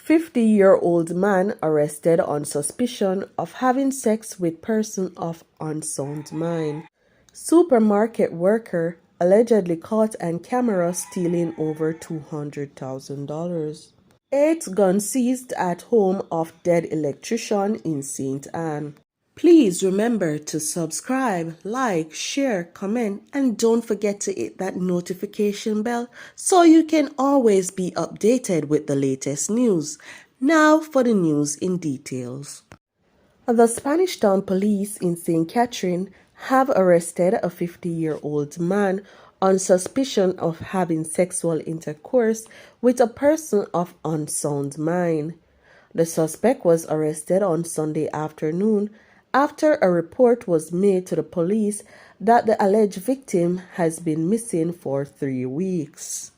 50-year-old man arrested on suspicion of having sex with person of unsound mind. Supermarket worker allegedly caught on camera stealing over $200,000. 8 guns seized at home of dead electrician in St. Anne. Please remember to subscribe, like, share, comment, and don't forget to hit that notification bell so you can always be updated with the latest news. Now for the news in details. The Spanish Town Police in St. Catherine have arrested a 50-year-old man on suspicion of having sexual intercourse with a person of unsound mind. The suspect was arrested on Sunday afternoon after a report was made to the police that the alleged victim has been missing for 3 weeks.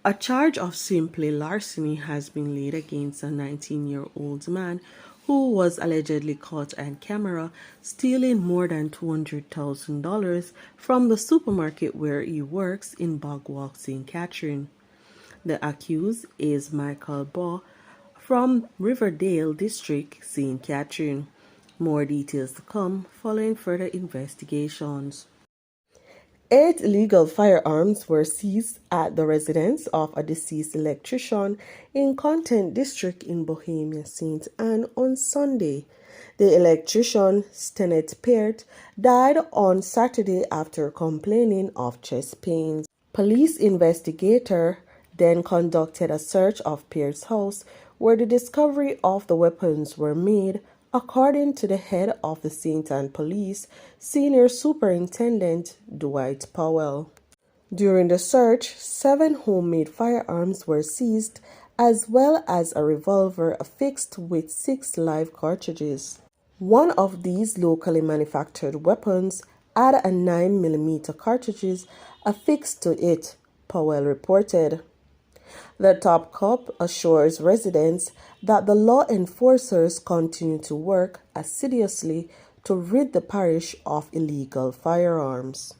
A charge of simply larceny has been laid against a 19-year-old man who was allegedly caught on camera stealing more than $200,000 from the supermarket where he works in Bogwalk, St. Catherine. The accused is Michael Baugh from Riverdale District, St. Catherine. More details to come following further investigations. 8 illegal firearms were seized at the residence of a deceased electrician in Content District in Bohemia, St. Anne on Sunday. The electrician, Stenet Peart, died on Saturday after complaining of chest pains. Police investigator then conducted a search of Peart's house where the discovery of the weapons were made, according to the head of the St. Anne Police, Senior Superintendent Dwight Powell. During the search, 7 homemade firearms were seized, as well as a revolver affixed with 6 live cartridges. One of these locally manufactured weapons had a 9mm cartridges affixed to it, Powell reported. The top cop assures residents that the law enforcers continue to work assiduously to rid the parish of illegal firearms.